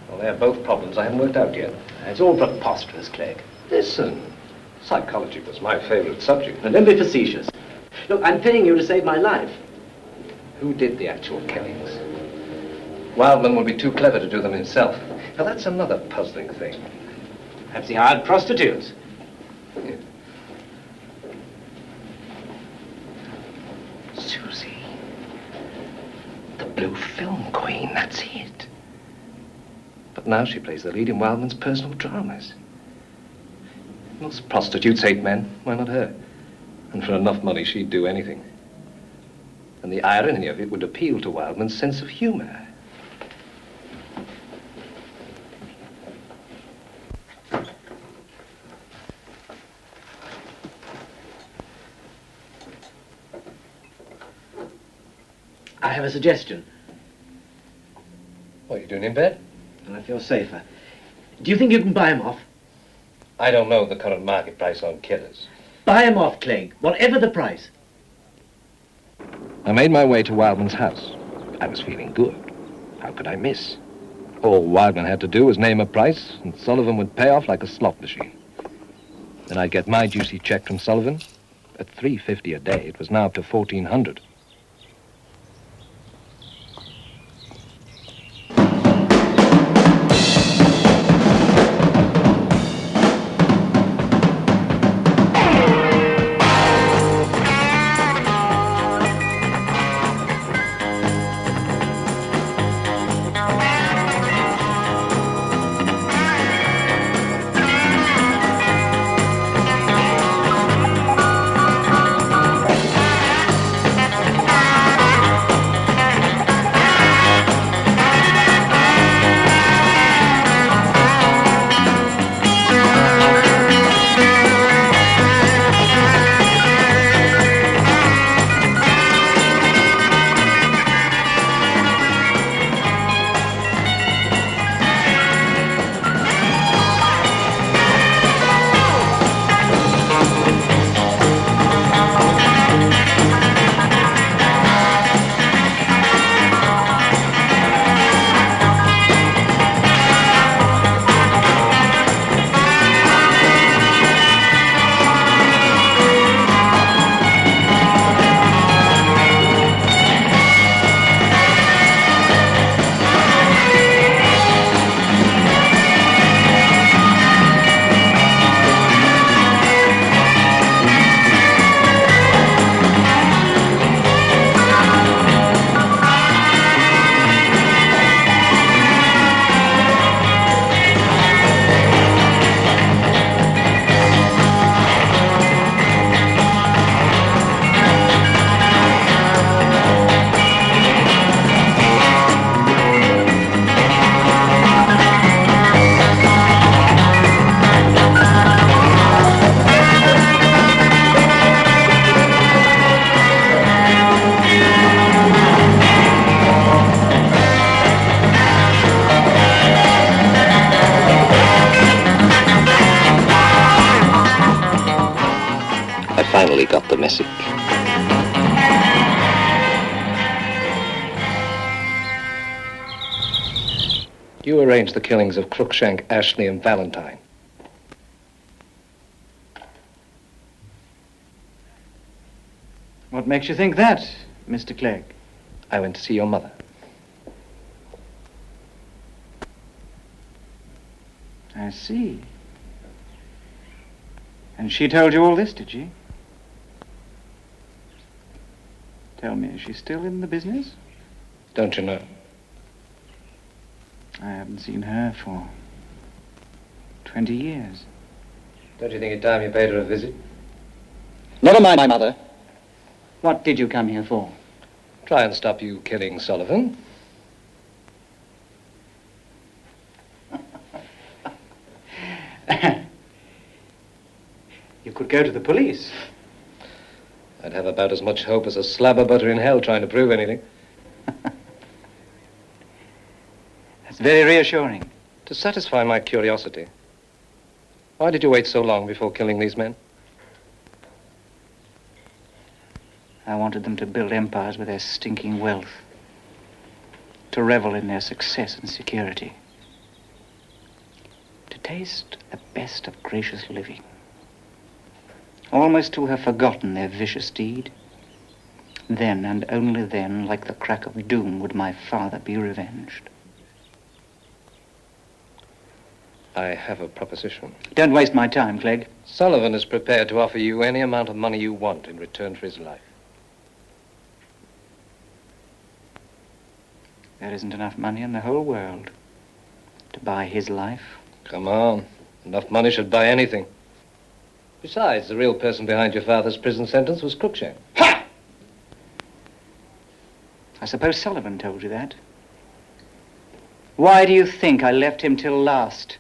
Well, they're both problems I haven't worked out yet. It's all preposterous, Clegg. Listen, psychology was my favourite subject. Now, don't be facetious. Look, I'm paying you to save my life. Who did the actual killings? Wildman would be too clever to do them himself. Now, that's another puzzling thing. Perhaps he hired prostitutes. Yeah. Susie. The blue film queen, that's it. But now she plays the lead in Wildman's personal dramas. Most prostitutes hate men. Why not her? And for enough money, she'd do anything. And the irony of it would appeal to Wildman's sense of humor. I have a suggestion. What, are you doing in bed? I feel safer. Do you think you can buy him off? I don't know the current market price on killers. Buy him off, Clegg, whatever the price. I made my way to Wildman's house. I was feeling good. How could I miss? All Wildman had to do was name a price, and Sullivan would pay off like a slot machine. Then I'd get my juicy check from Sullivan. At $3.50 a day, it was now up to $1,400. Finally got the message. You arranged the killings of Cruikshank, Ashley, and Valentine. What makes you think that, Mr. Clegg? I went to see your mother. I see. And she told you all this, did she? Tell me, is she still in the business? Don't you know? I haven't seen her for 20 years. Don't you think it's time you paid her a visit? Never mind my mother. What did you come here for? Try and stop you killing Sullivan. You could go to the police. I'd have about as much hope as a slab of butter in hell trying to prove anything. That's very reassuring. To satisfy my curiosity, why did you wait so long before killing these men? I wanted them to build empires with their stinking wealth, to revel in their success and security, to taste the best of gracious living, almost to have forgotten their vicious deed. Then, and only then, like the crack of doom, would my father be revenged. I have a proposition. Don't waste my time, Clegg. Sullivan is prepared to offer you any amount of money you want in return for his life. There isn't enough money in the whole world to buy his life. Come on. Enough money should buy anything. Besides, the real person behind your father's prison sentence was Cruikshank. Ha! I suppose Sullivan told you that. Why do you think I left him till last?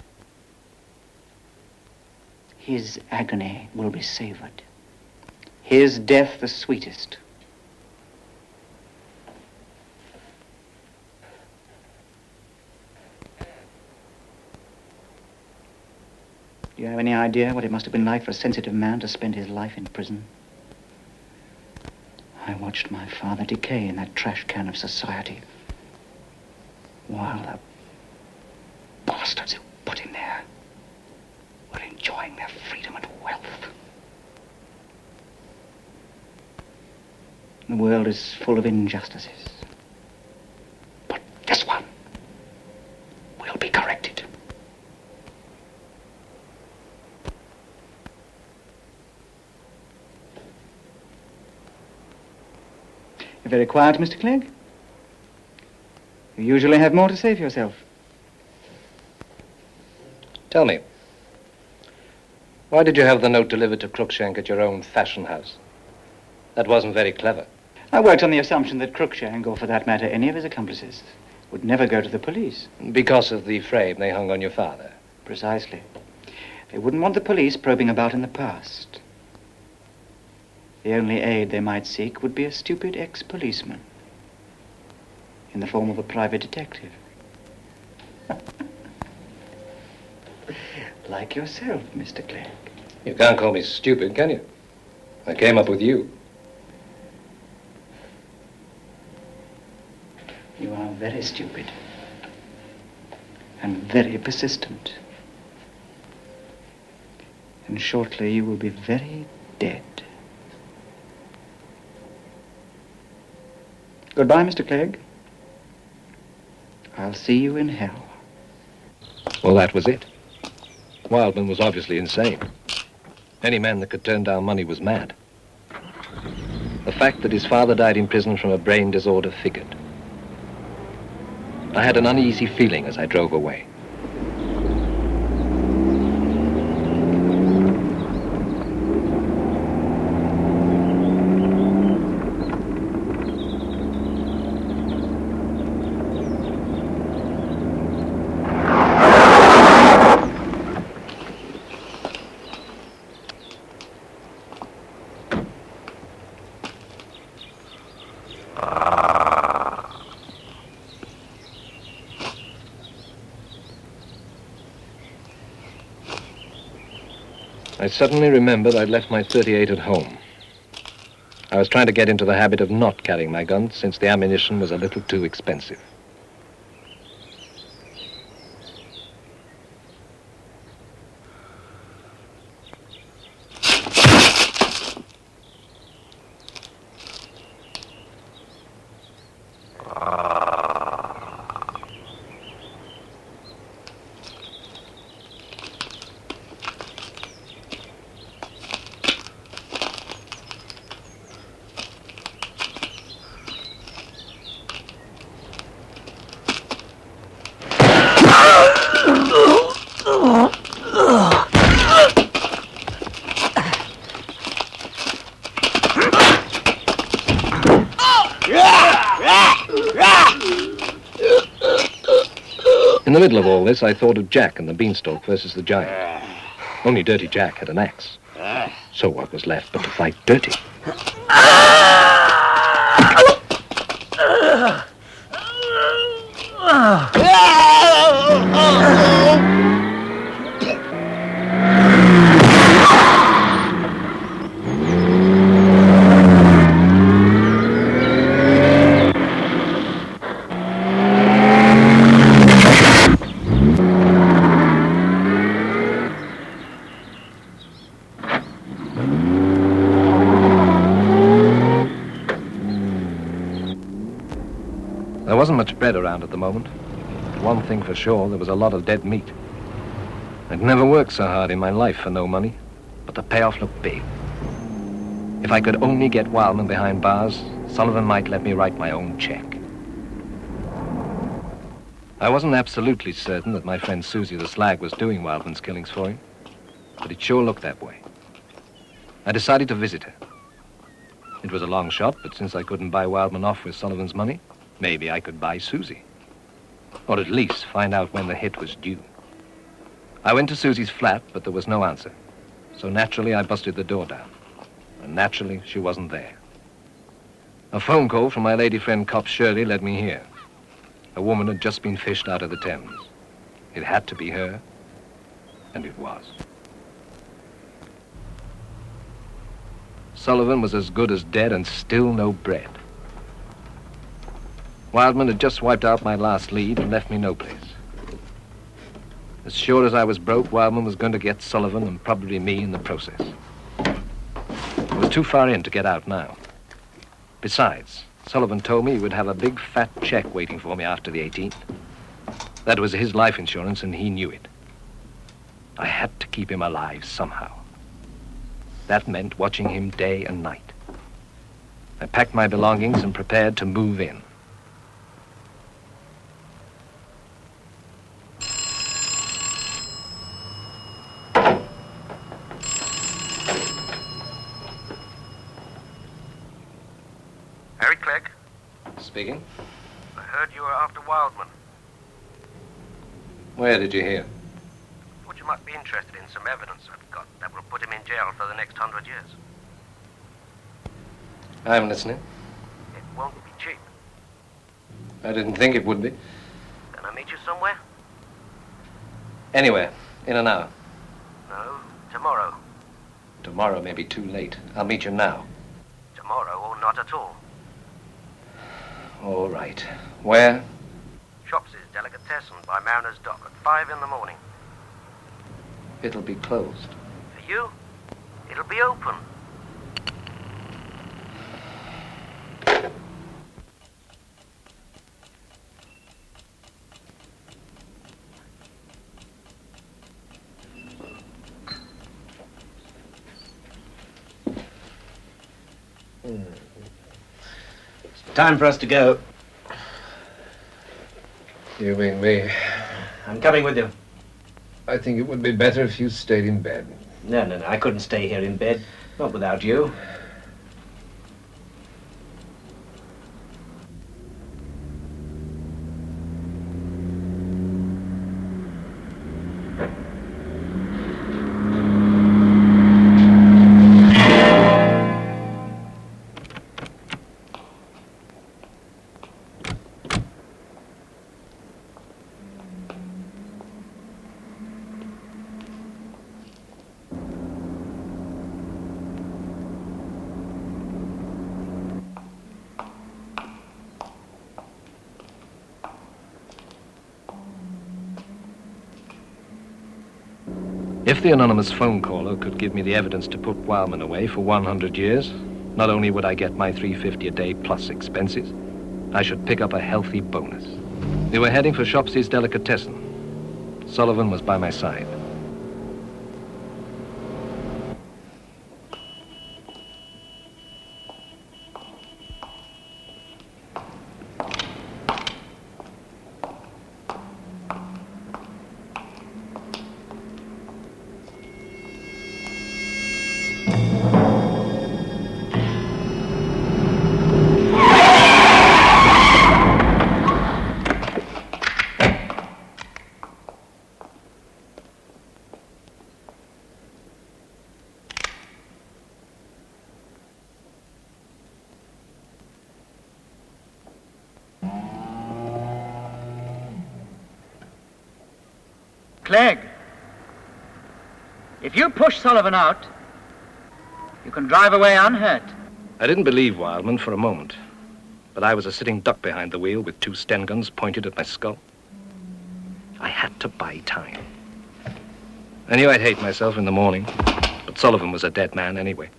His agony will be savored. His death the sweetest. Do you have any idea what it must have been like for a sensitive man to spend his life in prison? I watched my father decay in that trash can of society, while the bastards who put him there were enjoying their freedom and wealth. The world is full of injustices, but this one will be corrected. You're very quiet, Mr. Clegg. You usually have more to say for yourself. Tell me, why did you have the note delivered to Cruikshank at your own fashion house? That wasn't very clever. I worked on the assumption that Cruikshank, or for that matter any of his accomplices, would never go to the police. Because of the frame they hung on your father? Precisely. They wouldn't want the police probing about in the past. The only aid they might seek would be a stupid ex-policeman in the form of a private detective. Like yourself, Mr. Clegg. You can't call me stupid, can you? I came up with you. You are very stupid and very persistent. And shortly you will be very dead. Goodbye, Mr. Clegg. I'll see you in hell. Well, that was it. Wildman was obviously insane. Any man that could turn down money was mad. The fact that his father died in prison from a brain disorder figured. I had an uneasy feeling as I drove away. I suddenly remembered I'd left my .38 at home. I was trying to get into the habit of not carrying my gun since the ammunition was a little too expensive. In the middle of all this, I thought of Jack and the beanstalk versus the giant. Only Dirty Jack had an axe. So what was left but to fight Dirty? There wasn't much bread around at the moment. One thing for sure, there was a lot of dead meat. I'd never worked so hard in my life for no money, but the payoff looked big. If I could only get Wildman behind bars, Sullivan might let me write my own check. I wasn't absolutely certain that my friend Susie the Slag was doing Wildman's killings for him, but it sure looked that way. I decided to visit her. It was a long shot, but since I couldn't buy Wildman off with Sullivan's money, maybe I could buy Susie. Or at least find out when the hit was due. I went to Susie's flat, but there was no answer. So naturally, I busted the door down. And naturally, she wasn't there. A phone call from my lady friend Cop Shirley led me here. A woman had just been fished out of the Thames. It had to be her, and it was. Sullivan was as good as dead and still no bread. Wildman had just wiped out my last lead and left me no place. As sure as I was broke, Wildman was going to get Sullivan and probably me in the process. I was too far in to get out now. Besides, Sullivan told me he would have a big fat check waiting for me after the 18th. That was his life insurance, and he knew it. I had to keep him alive somehow. That meant watching him day and night. I packed my belongings and prepared to move in. Harry Clegg? Speaking. I heard you were after Wildman. Where did you hear? Thought you might be interested in some evidence I've got that will put him in jail for the next 100 years. I'm listening. It won't be cheap. I didn't think it would be. Can I meet you somewhere? Anywhere, in an hour. No, tomorrow. Tomorrow may be too late. I'll meet you now. Tomorrow or not at all. All right. Where? Shopsy's Delicatessen by Mariner's Dock at 5 in the morning. It'll be closed. For you, it'll be open. Time for us to go. You mean me? I'm coming with you. I think it would be better if you stayed in bed. No. I couldn't stay here in bed. Not without you. If the anonymous phone caller could give me the evidence to put Wildman away for 100 years, not only would I get my $350 a day plus expenses, I should pick up a healthy bonus. We were heading for Shopsy's Delicatessen. Sullivan was by my side. Clegg, if you push Sullivan out, you can drive away unhurt. I didn't believe Wildman for a moment, but I was a sitting duck behind the wheel with 2 Sten guns pointed at my skull. I had to buy time. I knew I'd hate myself in the morning, but Sullivan was a dead man anyway.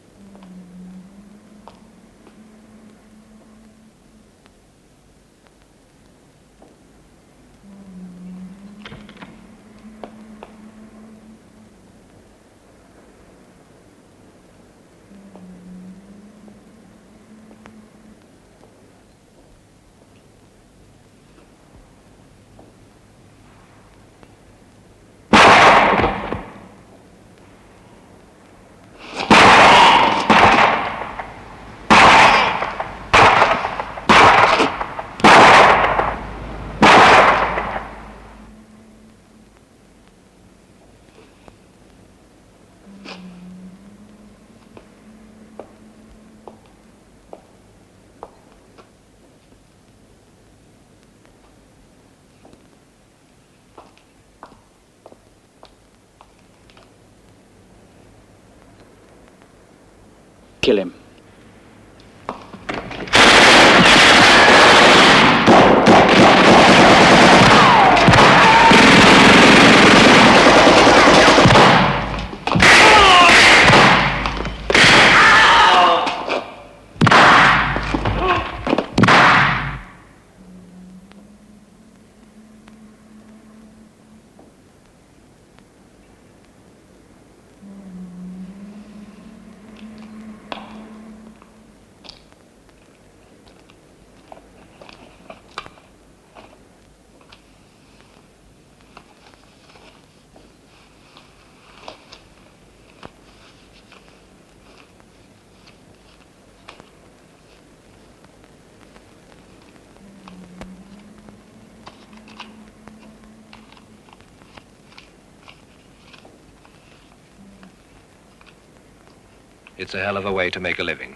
Kill him. It's a hell of a way to make a living.